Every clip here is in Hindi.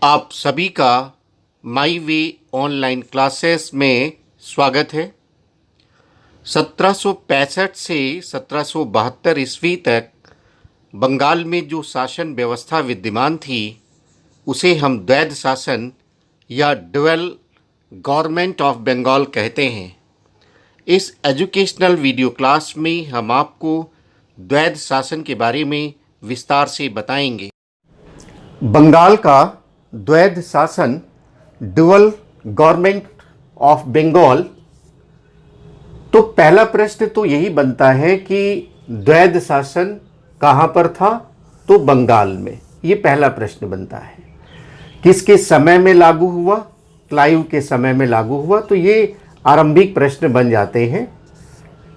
आप सभी का माई वे ऑनलाइन क्लासेस में स्वागत है। 1765 से 1772 ईस्वी तक बंगाल में जो शासन व्यवस्था विद्यमान थी उसे हम द्वैध शासन या ड्यूअल गवर्नमेंट ऑफ बंगाल कहते हैं। इस एजुकेशनल वीडियो क्लास में हम आपको द्वैध शासन के बारे में विस्तार से बताएंगे। बंगाल का द्वैध शासन ड्यूअल गवर्नमेंट ऑफ बंगाल, तो पहला प्रश्न तो यही बनता है कि द्वैध शासन कहाँ पर था? तो बंगाल में। ये पहला प्रश्न बनता है। किसके समय में लागू हुआ? क्लाइव के समय में लागू हुआ। तो ये आरंभिक प्रश्न बन जाते हैं।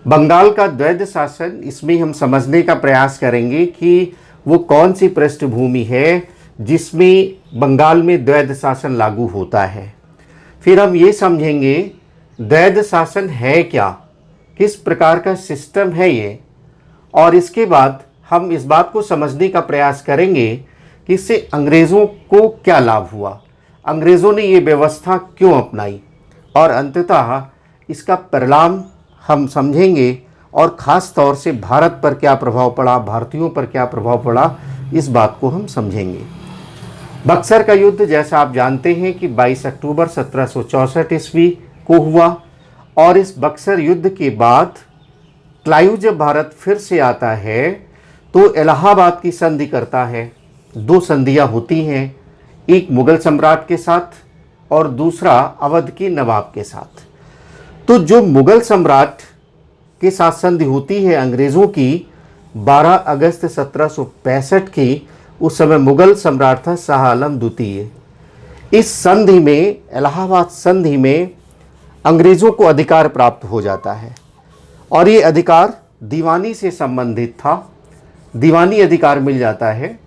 बंगाल का द्वैध शासन, इसमें हम समझने का प्रयास करेंगे कि वो कौन सी पृष्ठभूमि है जिसमें बंगाल में द्वैध शासन लागू होता है। फिर हम ये समझेंगे द्वैध शासन है क्या, किस प्रकार का सिस्टम है ये, और इसके बाद हम इस बात को समझने का प्रयास करेंगे कि इससे अंग्रेज़ों को क्या लाभ हुआ, अंग्रेज़ों ने ये व्यवस्था क्यों अपनाई, और अंततः इसका परिणाम हम समझेंगे और ख़ास तौर से भारत पर क्या प्रभाव पड़ा, भारतीयों पर क्या प्रभाव पड़ा, इस बात को हम समझेंगे। बक्सर का युद्ध, जैसा आप जानते हैं कि 22 अक्टूबर 1764 ईस्वी को हुआ, और इस बक्सर युद्ध के बाद क्लाइव जब भारत फिर से आता है तो इलाहाबाद की संधि करता है। दो संधियां होती हैं, एक मुगल सम्राट के साथ और दूसरा अवध के नवाब के साथ। तो जो मुगल सम्राट के साथ संधि होती है अंग्रेज़ों की 12 अगस्त 1765 की, उस समय मुगल सम्राट था शाह आलम द्वितीय। इस संधि में, इलाहाबाद संधि में, अंग्रेज़ों को अधिकार प्राप्त हो जाता है, और ये अधिकार दीवानी से संबंधित था। दीवानी अधिकार मिल जाता है।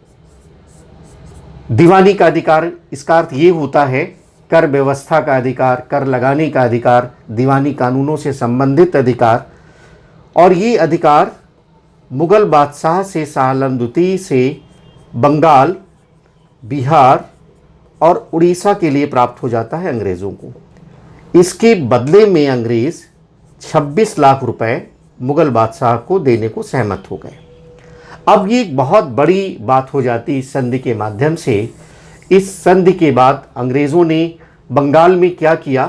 दीवानी का अधिकार, इसका अर्थ ये होता है कर व्यवस्था का अधिकार, कर लगाने का अधिकार, दीवानी कानूनों से संबंधित अधिकार। और ये अधिकार मुगल बादशाह से, शाह आलम द्वितीय से बंगाल, बिहार और उड़ीसा के लिए प्राप्त हो जाता है अंग्रेज़ों को। इसके बदले में अंग्रेज़ 26 लाख रुपए मुगल बादशाह को देने को सहमत हो गए। अब ये एक बहुत बड़ी बात हो जाती इस संधि के माध्यम से। इस संधि के बाद अंग्रेज़ों ने बंगाल में क्या किया?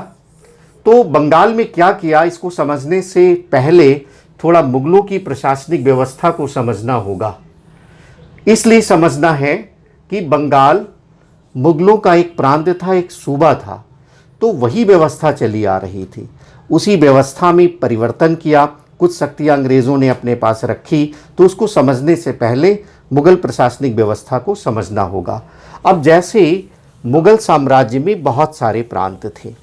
तो बंगाल में क्या किया, इसको समझने से पहले थोड़ा मुगलों की प्रशासनिक व्यवस्था को समझना होगा। इसलिए समझना है कि बंगाल मुगलों का एक प्रांत था, एक सूबा था, तो वही व्यवस्था चली आ रही थी। उसी व्यवस्था में परिवर्तन किया, कुछ शक्तियाँ अंग्रेज़ों ने अपने पास रखी। तो उसको समझने से पहले मुगल प्रशासनिक व्यवस्था को समझना होगा। अब जैसे मुगल साम्राज्य में बहुत सारे प्रांत थे।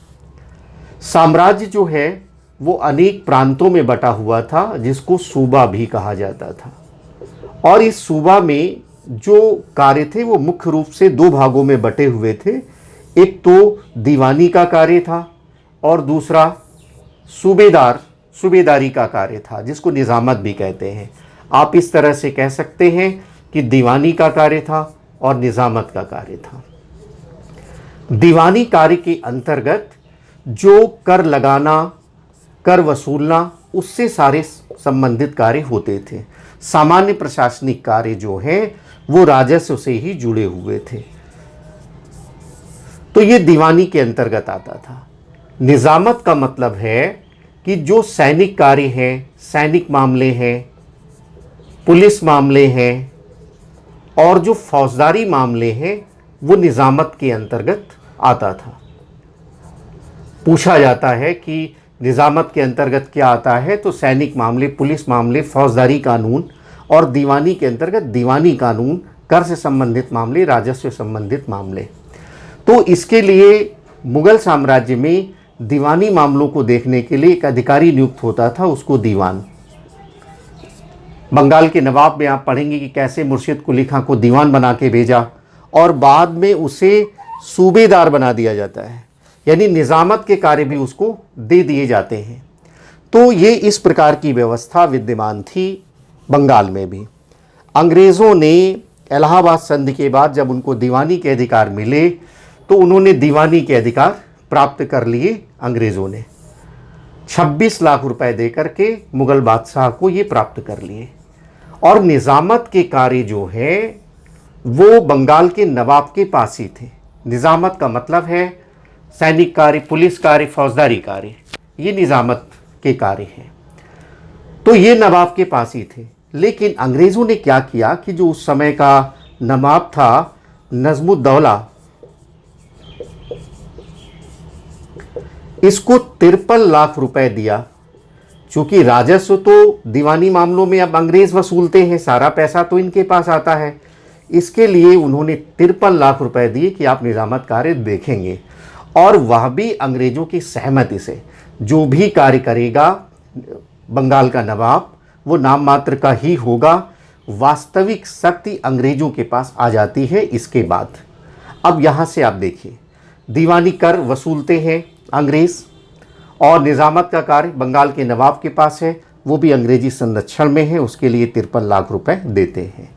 साम्राज्य जो है वो अनेक प्रांतों में बटा हुआ था, जिसको सूबा भी कहा जाता था। और इस सूबा में जो कार्य थे वो मुख्य रूप से दो भागों में बटे हुए थे। एक तो दीवानी का कार्य था और दूसरा सूबेदारी का कार्य था, जिसको निज़ामत भी कहते हैं। आप इस तरह से कह सकते हैं कि दीवानी का कार्य था और निज़ामत का कार्य था। दीवानी कार्य के अंतर्गत जो कर लगाना, कर वसूलना, उससे सारे संबंधित कार्य होते थे। सामान्य प्रशासनिक कार्य जो है वो राजस्व से ही जुड़े हुए थे। तो ये दीवानी के अंतर्गत आता था। निज़ामत का मतलब है कि जो सैनिक कार्य हैं, सैनिक मामले हैं, पुलिस मामले हैं और जो फौजदारी मामले हैं, वो निज़ामत के अंतर्गत आता था। पूछा जाता है कि निज़ामत के अंतर्गत क्या आता है, तो सैनिक मामले, पुलिस मामले, फौजदारी कानून, और दीवानी के अंतर्गत दीवानी कानून, कर से संबंधित मामले, राजस्व से संबंधित मामले। तो इसके लिए मुगल साम्राज्य में दीवानी मामलों को देखने के लिए एक अधिकारी नियुक्त होता था, उसको दीवान। बंगाल के नवाब में आप पढ़ेंगे कि कैसे मुर्शिद कुली खां को दीवान बना के भेजा और बाद में उसे सूबेदार बना दिया जाता है, यानी निज़ामत के कार्य भी उसको दे दिए जाते हैं। तो ये इस प्रकार की व्यवस्था विद्यमान थी बंगाल में भी। अंग्रेज़ों ने इलाहाबाद संधि के बाद जब उनको दीवानी के अधिकार मिले तो उन्होंने दीवानी के अधिकार प्राप्त कर लिए अंग्रेज़ों ने। 26 लाख रुपए देकर के मुगल बादशाह को ये प्राप्त कर लिए। और निज़ामत के कार्य जो है वो बंगाल के नवाब के पास ही थे। निज़ामत का मतलब है सैनिक कार्य, पुलिस कार्य, फौजदारी कार्य, ये निज़ामत के कार्य हैं। तो ये नवाब के पास ही थे। लेकिन अंग्रेज़ों ने क्या किया कि जो उस समय का नवाब था नजमुद्दौला, इसको 53 लाख रुपए दिया। चूंकि राजस्व तो दीवानी मामलों में अब अंग्रेज वसूलते हैं, सारा पैसा तो इनके पास आता है, इसके लिए उन्होंने 53 लाख रुपए दिए कि आप निजामत कार्य देखेंगे। और वह भी अंग्रेजों की सहमति से। जो भी कार्य करेगा बंगाल का नवाब वो नाम मात्र का ही होगा। वास्तविक शक्ति अंग्रेजों के पास आ जाती है इसके बाद। अब यहाँ से आप देखिए, दीवानी कर वसूलते हैं अंग्रेज और निजामत का कार्य बंगाल के नवाब के पास है, वो भी अंग्रेजी संरक्षण में है, उसके लिए 53 लाख रुपए देते हैं।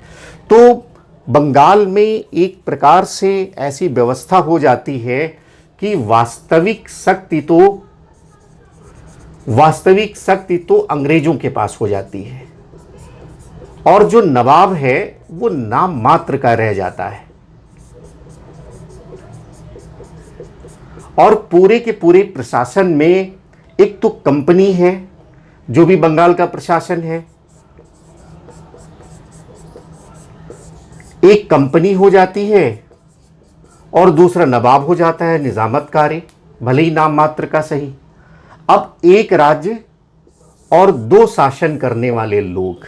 तो बंगाल में एक प्रकार से ऐसी व्यवस्था हो जाती है कि वास्तविक शक्ति तो अंग्रेजों के पास हो जाती है और जो नवाब है वो नाम मात्र का रह जाता है। और पूरे के पूरे प्रशासन में एक तो कंपनी है जो भी बंगाल का प्रशासन है, एक कंपनी हो जाती है और दूसरा नवाब हो जाता है निजामत कार्य, भले ही नाम मात्र का सही। अब एक राज्य और दो शासन करने वाले लोग,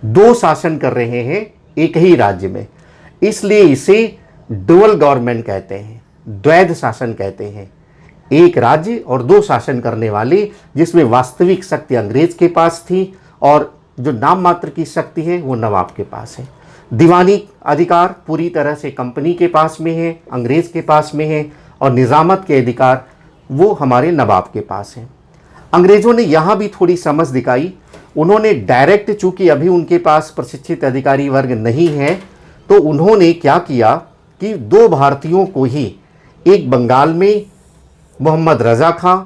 दो शासन कर रहे हैं एक ही राज्य में, इसलिए इसे डुअल गवर्नमेंट कहते हैं, द्वैध शासन कहते हैं। एक राज्य और दो शासन करने वाले, जिसमें वास्तविक शक्ति अंग्रेज के पास थी और जो नाम मात्र की शक्ति है वो नवाब के पास है। दीवानी अधिकार पूरी तरह से कंपनी के पास में है, अंग्रेज के पास में है, और निजामत के अधिकार वो हमारे नवाब के पास है। अंग्रेज़ों ने यहाँ भी थोड़ी समझ दिखाई। उन्होंने डायरेक्ट, चूंकि अभी उनके पास प्रशिक्षित अधिकारी वर्ग नहीं है, तो उन्होंने क्या किया कि दो भारतीयों को ही, एक बंगाल में मोहम्मद रज़ा खां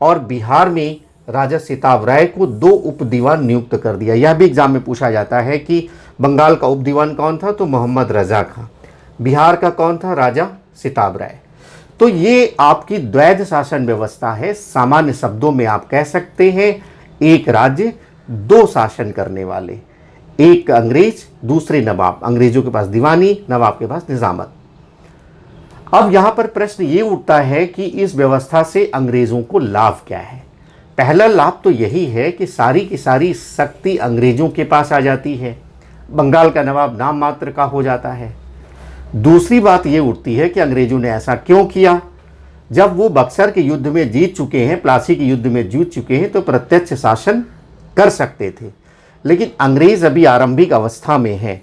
और बिहार में राजा सिताब राय को दो उप दीवान नियुक्त कर दिया। यह भी एग्जाम में पूछा जाता है कि बंगाल का उप दीवान कौन था, तो मोहम्मद रज़ा खां। बिहार का कौन था, राजा सिताब राय। तो ये आपकी द्वैध शासन व्यवस्था है। सामान्य शब्दों में आप कह सकते हैं एक राज्य दो शासन करने वाले, एक अंग्रेज दूसरे नवाब, अंग्रेजों के पास दीवानी, नवाब के पास निजामत। अब यहां पर प्रश्न ये उठता है कि इस व्यवस्था से अंग्रेजों को लाभ क्या है। पहला लाभ तो यही है कि सारी की सारी शक्ति अंग्रेजों के पास आ जाती है, बंगाल का नवाब नाम मात्र का हो जाता है। दूसरी बात ये उठती है कि अंग्रेजों ने ऐसा क्यों किया। जब वो बक्सर के युद्ध में जीत चुके हैं, प्लासी के युद्ध में जीत चुके हैं, तो प्रत्यक्ष शासन कर सकते थे। लेकिन अंग्रेज अभी आरंभिक अवस्था में हैं।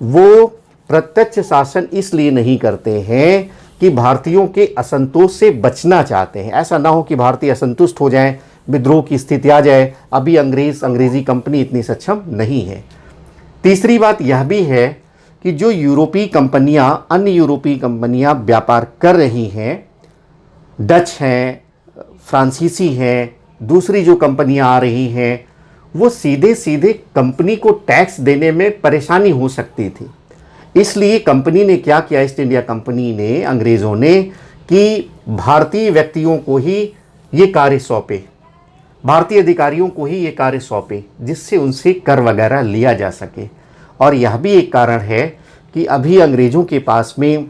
वो प्रत्यक्ष शासन इसलिए नहीं करते हैं कि भारतीयों के असंतोष से बचना चाहते हैं। ऐसा ना हो कि भारतीय असंतुष्ट हो जाएं, विद्रोह की स्थिति आ जाए। अभी अंग्रेजी कंपनी इतनी सक्षम नहीं है। तीसरी बात यह भी है कि जो यूरोपीय कंपनियां, अन्य यूरोपीय कंपनियां व्यापार कर रही हैं, डच हैं, फ्रांसीसी हैं, दूसरी जो कंपनियां आ रही हैं, वो सीधे सीधे कंपनी को टैक्स देने में परेशानी हो सकती थी। इसलिए कंपनी ने क्या किया, ईस्ट इंडिया कंपनी ने, अंग्रेज़ों ने, कि भारतीय व्यक्तियों को ही ये कार्य सौंपे, भारतीय अधिकारियों को ही ये कार्य सौंपे, जिससे उनसे कर वगैरह लिया जा सके। और यह भी एक कारण है कि अभी अंग्रेज़ों के पास में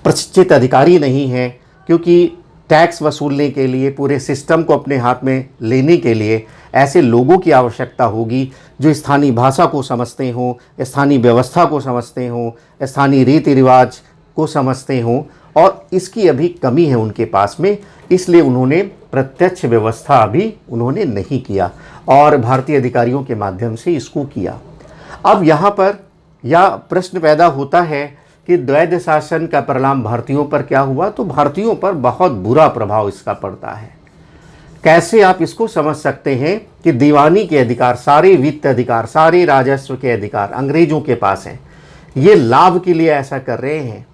प्रशिक्षित अधिकारी नहीं हैं, क्योंकि टैक्स वसूलने के लिए, पूरे सिस्टम को अपने हाथ में लेने के लिए ऐसे लोगों की आवश्यकता होगी जो स्थानीय भाषा को समझते हों, स्थानीय व्यवस्था को समझते हों, स्थानीय रीति रिवाज को समझते हों, और इसकी अभी कमी है उनके पास में। इसलिए उन्होंने प्रत्यक्ष व्यवस्था अभी उन्होंने नहीं किया और भारतीय अधिकारियों के माध्यम से इसको किया। अब यहाँ पर यह प्रश्न पैदा होता है कि द्वैध शासन का परिणाम भारतीयों पर क्या हुआ। तो भारतीयों पर बहुत बुरा प्रभाव इसका पड़ता है। कैसे आप इसको समझ सकते हैं कि दीवानी के अधिकार, सारे वित्त अधिकार, सारे राजस्व के अधिकार अंग्रेजों के पास हैं। ये लाभ के लिए ऐसा कर रहे हैं।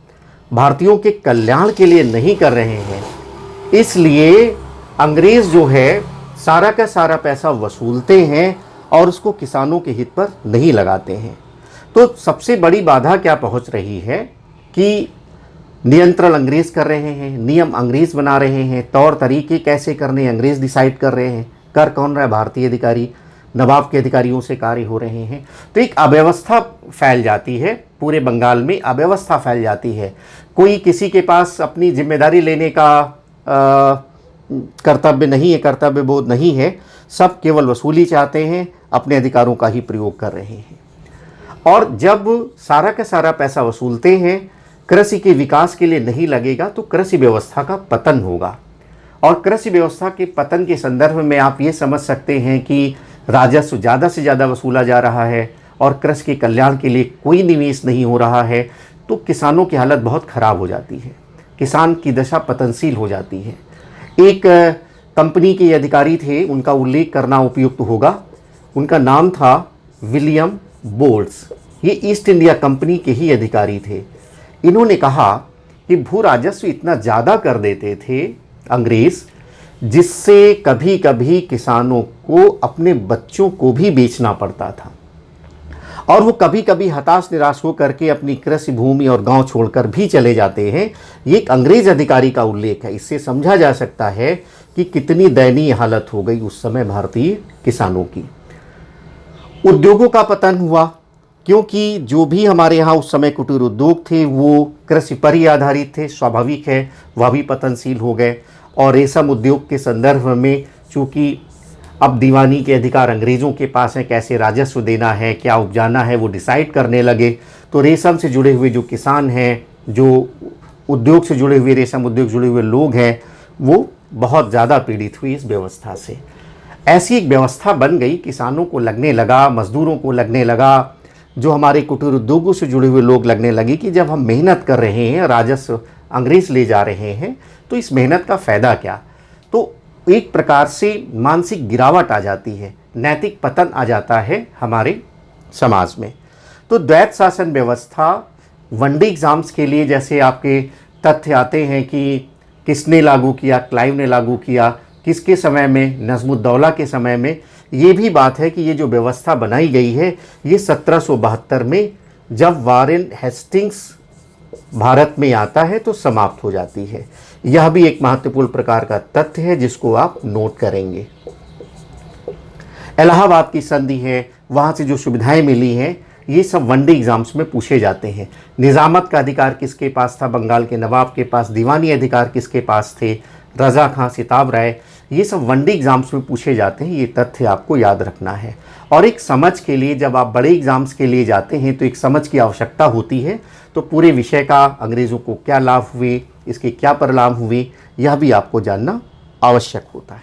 भारतीयों के कल्याण के लिए नहीं कर रहे हैं। इसलिए अंग्रेज जो है सारा का सारा पैसा वसूलते हैं और उसको किसानों के हित पर नहीं लगाते हैं। तो सबसे बड़ी बाधा क्या पहुंच रही है कि नियंत्रण अंग्रेज कर रहे हैं, नियम अंग्रेज बना रहे हैं, तौर तरीके कैसे करने अंग्रेज डिसाइड कर रहे हैं, कर कौन रहा है? भारतीय अधिकारी, नवाब के अधिकारियों से कार्य हो रहे हैं। तो एक अव्यवस्था फैल जाती है, पूरे बंगाल में अव्यवस्था फैल जाती है। कोई किसी के पास अपनी जिम्मेदारी लेने का कर्तव्य नहीं है, कर्तव्य बोध नहीं है। सब केवल वसूली चाहते हैं, अपने अधिकारों का ही प्रयोग कर रहे हैं। और जब सारा का सारा पैसा वसूलते हैं, कृषि के विकास के लिए नहीं लगेगा, तो कृषि व्यवस्था का पतन होगा। और कृषि व्यवस्था के पतन के संदर्भ में आप ये समझ सकते हैं कि राजस्व ज़्यादा से ज़्यादा वसूला जा रहा है और कृषि के कल्याण के लिए कोई निवेश नहीं हो रहा है, तो किसानों की हालत बहुत ख़राब हो जाती है, किसान की दशा पतनशील हो जाती है। एक कंपनी के अधिकारी थे, उनका उल्लेख करना उपयुक्त होगा। उनका नाम था विलियम बोल्ट्स। ये ईस्ट इंडिया कंपनी के ही अधिकारी थे। इन्होंने कहा कि भू राजस्व इतना ज़्यादा कर देते थे अंग्रेज़, जिससे कभी कभी किसानों को अपने बच्चों को भी बेचना पड़ता था और वो कभी कभी हताश निराश होकर के अपनी कृषि भूमि और गांव छोड़कर भी चले जाते हैं। ये एक अंग्रेज अधिकारी का उल्लेख है। इससे समझा जा सकता है कि कितनी दयनीय हालत हो गई उस समय भारतीय किसानों की। उद्योगों का पतन हुआ, क्योंकि जो भी हमारे यहाँ उस समय कुटीर उद्योग थे वो कृषि पर ही आधारित थे। स्वाभाविक है वह भी पतनशील हो गए। और रेशम उद्योग के संदर्भ में चूँकि अब दीवानी के अधिकार अंग्रेज़ों के पास हैं, कैसे राजस्व देना है, क्या उपजाना है, वो डिसाइड करने लगे। तो रेशम से जुड़े हुए जो किसान हैं, जो उद्योग से जुड़े हुए, रेशम उद्योग जुड़े हुए लोग हैं, वो बहुत ज़्यादा पीड़ित हुई इस व्यवस्था से। ऐसी एक व्यवस्था बन गई, किसानों को लगने लगा, मज़दूरों को लगने लगा, जो हमारे कुटीर उद्योगों से जुड़े हुए लोग लगने लगे कि जब हम मेहनत कर रहे हैं, राजस्व अंग्रेज ले जा रहे हैं, तो इस मेहनत का फ़ायदा क्या। तो एक प्रकार से मानसिक गिरावट आ जाती है, नैतिक पतन आ जाता है हमारे समाज में। तो द्वैत शासन व्यवस्था वनडे एग्ज़ाम्स के लिए जैसे आपके तथ्य आते हैं कि किसने लागू किया, क्लाइव ने लागू किया, किसके समय में, नज़्मुद्दौला के समय में, ये भी बात है कि ये जो व्यवस्था बनाई गई है ये 1772 में जब वारेन हेस्टिंग्स भारत में आता है तो समाप्त हो जाती है। यह भी एक महत्वपूर्ण प्रकार का तथ्य है जिसको आप नोट करेंगे। इलाहाबाद की संधि है, वहाँ से जो सुविधाएं मिली हैं, ये सब वनडे एग्जाम्स में पूछे जाते हैं। निजामत का अधिकार किसके पास था? बंगाल के नवाब के पास। दीवानी अधिकार किसके पास थे? रजा खां, सिताब राय। ये सब वनडे एग्जाम्स में पूछे जाते हैं। ये तथ्य आपको याद रखना है। और एक समझ के लिए जब आप बड़े एग्जाम्स के लिए जाते हैं तो एक समझ की आवश्यकता होती है। तो पूरे विषय का अंग्रेज़ों को क्या लाभ हुए, इसके क्या परिणाम हुए, यह भी आपको जानना आवश्यक होता है।